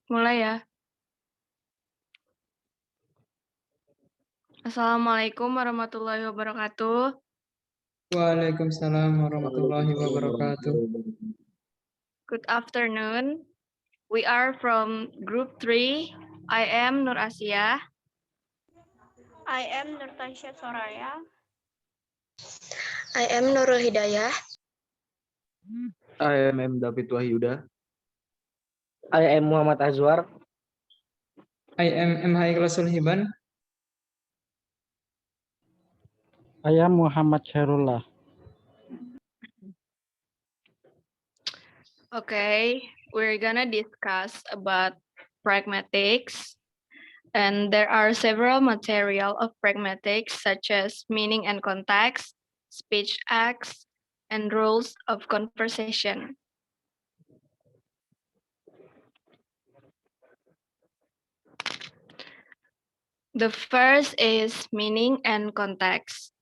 Mulai ya. Assalamualaikum warahmatullahi wabarakatuh. Waalaikumsalam warahmatullahi wabarakatuh. Good afternoon. We are from group 3. I am Nur Asiah. I am Nur Tasya Soraya. I am Nurul Hidayah. I am David Wahyuda. I am Muhammad Azwar. I am Ikhlasul Hibban. I am Muhammad Khairullah. Okay, we're gonna discuss about pragmatics. And there are several material of pragmatics such as meaning and context, speech acts, and rules of conversation. The first is meaning and context.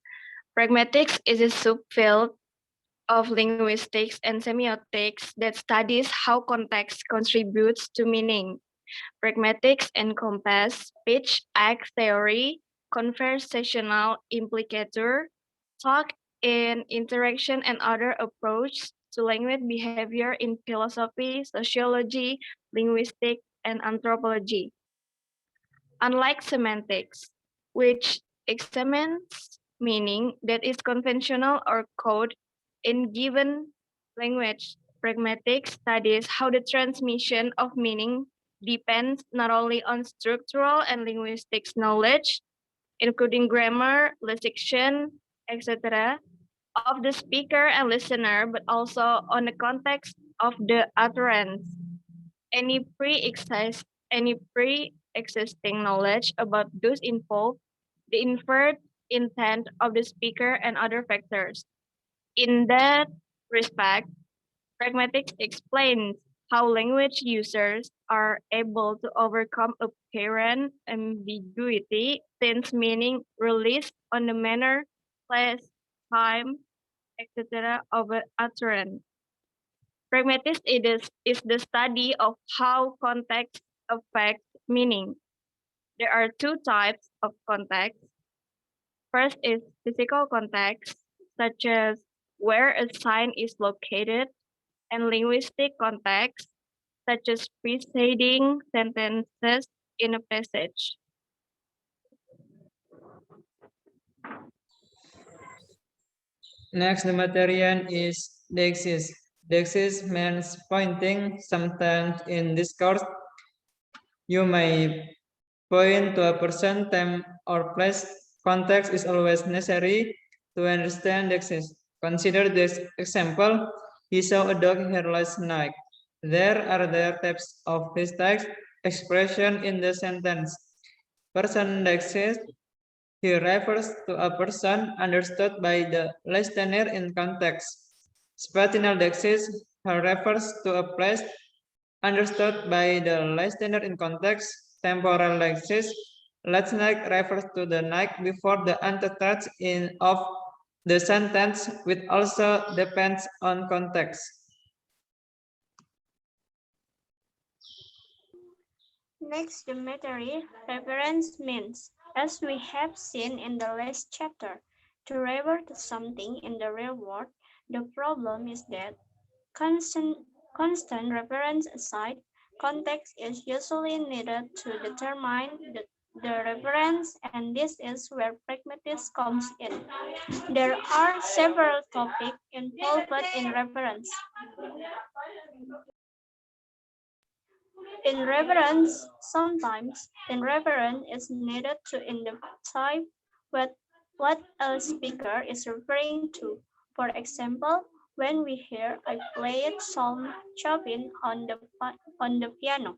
Pragmatics is a subfield of linguistics and semiotics that studies how context contributes to meaning. Pragmatics encompass speech act theory, conversational implicator, talk in interaction, and other approaches to language behavior in philosophy, sociology, linguistics, and anthropology. Unlike semantics, which examines meaning that is conventional or code in given language, pragmatics studies how the transmission of meaning depends not only on structural and linguistics knowledge, including grammar, lexiction, etc., of the speaker and listener, but also on the context of the utterance. Any pre-existing knowledge about those involved, the inferred intent of the speaker, and other factors. In that respect, pragmatics explains how language users are able to overcome apparent ambiguity since meaning relies on the manner, place, time, etc. of an utterance. Pragmatics is the study of how context affects meaning. There are two types of context. First is physical context, such as where a sign is located, and linguistic context, such as preceding sentences in a passage. Next, the material is deixis. Deixis means pointing. Sometimes in discourse, you may point to a person, time, or place. Context is always necessary to understand deixis. Consider this example. He saw a dog here last night. There are other types of this text expression in the sentence. Person deixis. He refers to a person understood by the listener in context. Spatinal deixis refers to a place understood by the listener in context. Temporal deixis, last night refers to the night before the antetext of the sentence, which also depends on context. Next, the material reference means, as we have seen in the last chapter, to refer to something in the real world. The problem is that constant reference aside, context is usually needed to determine the reference, and this is where pragmatism comes in. There are several topics involved in reference. Sometimes reference is needed to identify what a speaker is referring to. For example, when we hear I played some Chopin on the piano,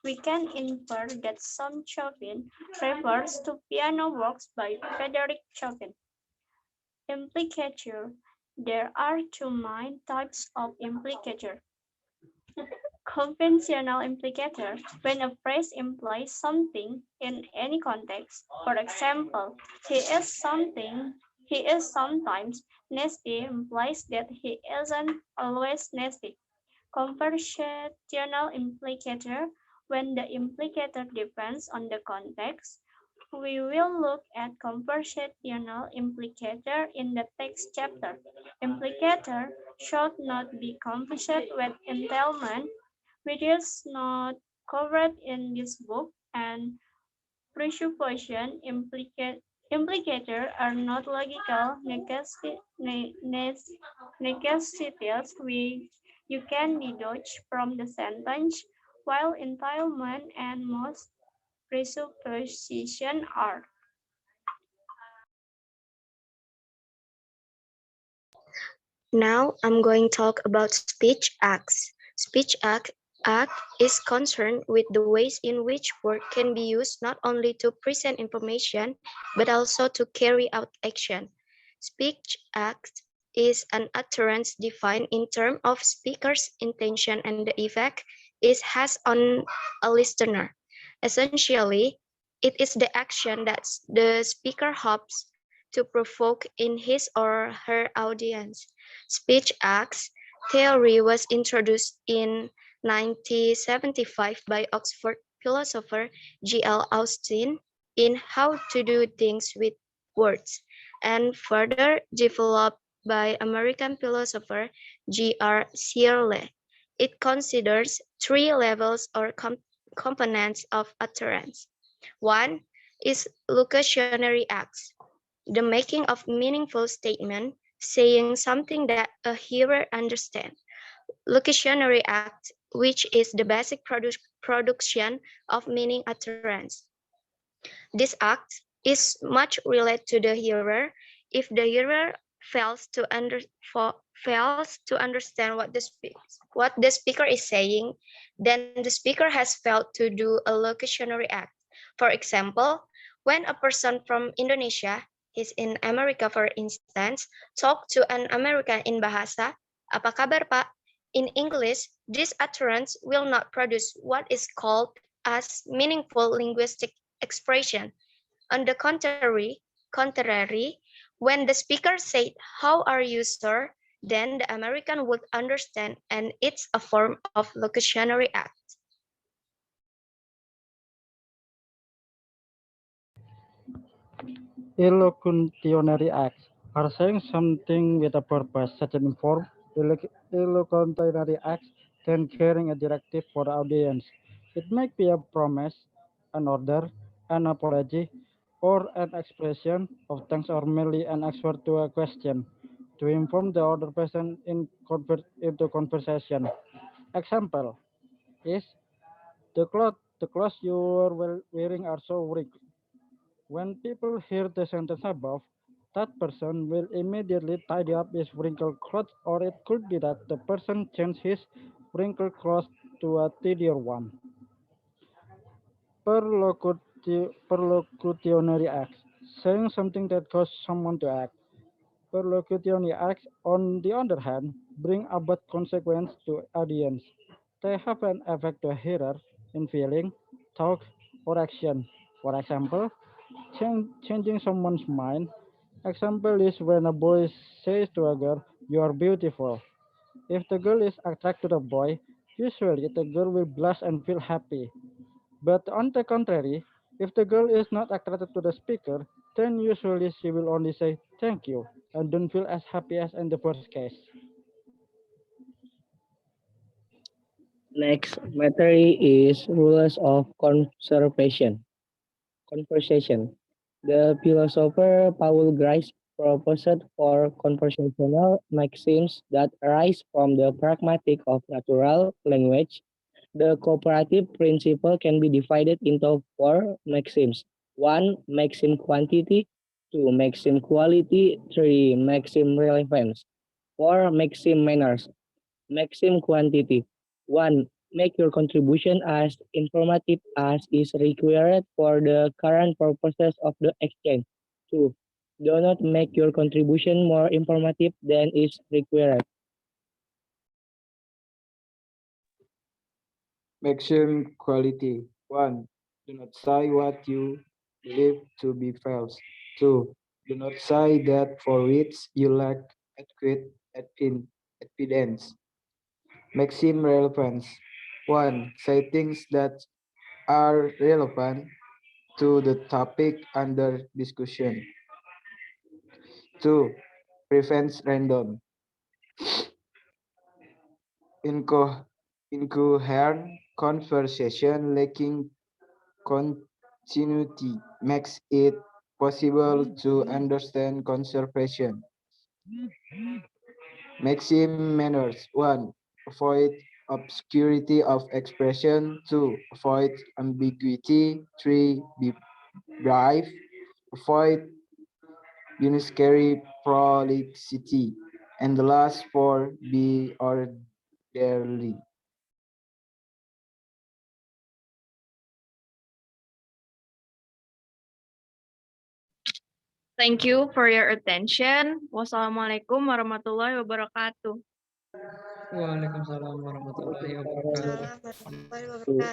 we can infer that some Chopin refers to piano works by Frédéric Chopin. Implicature. There are two main types of implicature. Conventional implicator, when a phrase implies something in any context. For example, he is sometimes nasty implies that he isn't always nasty. Conversational implicator, When the implicator depends on the context, we will look at conversational implicator in the text chapter. Implicator should not be confused with entailment, which is not covered in this book, and presupposition implicator are not logical necessities which you can deduce from the sentence, while entailment and most presupposition are. Now I'm going to talk about speech acts. Act is concerned with the ways in which word can be used not only to present information, but also to carry out action. Speech act is an utterance defined in terms of speaker's intention and the effect it has on a listener. Essentially, it is the action that the speaker hopes to provoke in his or her audience. Speech acts theory was introduced in 1975 by Oxford philosopher G.L. Austin in How to Do Things with Words, and further developed by American philosopher G.R. Searle. It considers three levels or components of utterance. One is locutionary acts, the making of meaningful statement, saying something that a hearer understands. Locutionary act, which is the basic production of meaning utterance. This act is much related to the hearer. If the hearer fails to, understand what the speaker is saying, then the speaker has failed to do a locutionary act. For example, when a person from Indonesia, he's in America for instance, talk to an American in Bahasa, "Apa kabar, Pak?" In English, this utterance will not produce what is called as meaningful linguistic expression. On the contrary, when the speaker said, "How are you, sir?" then the American would understand, and it's a form of locutionary act. Illocutionary acts are saying something with a purpose, such as inform. Illocutionary acts can carry a directive for the audience. It may be a promise, an order, an apology, or an expression of thanks or merely an answer to a question to inform the other person into conversation. Example is the clothes you are wearing are so wrinkly. When people hear the sentence above, that person will immediately tidy up his wrinkled clothes, or it could be that the person changed his wrinkled clothes to a tidier one. Perlocutionary acts, saying something that causes someone to act. Perlocutionary acts, on the other hand, bring about consequence to audience. They have an effect to a hearer in feeling, talk, or action. For example, changing someone's mind. Example is when a boy says to a girl, "You are beautiful." If the girl is attracted to the boy, usually the girl will blush and feel happy. But on the contrary, if the girl is not attracted to the speaker, then usually she will only say thank you and don't feel as happy as in the first case. Next material is rules of conversation. The philosopher Paul Grice proposed four conversational maxims that arise from the pragmatic of natural language. The cooperative principle can be divided into four maxims. One, maxim quantity. Two, maxim quality. Three, maxim relevance. Four, maxim manners. Maxim quantity. One, make your contribution as informative as is required for the current purposes of the exchange. Two, do not make your contribution more informative than is required. Maximum quality. 1. Do not say what you believe to be false. 2. Do not say that for which you lack adequate evidence. Maximum relevance. 1. Say things that are relevant to the topic under discussion. 2. Prevents random. Incoherent conversation lacking continuity makes it possible to understand conservation. Maxim manners. 1. Avoid obscurity of expression. 2. Avoid ambiguity. 3. Be brief. Avoid unnecessary prolixity. And the last 4. Be orderly. Thank you for your attention. Wassalamualaikum warahmatullahi wabarakatuh. Waalaikumsalam warahmatullahi wabarakatuh. Waalaikumsalam warahmatullahi wabarakatuh.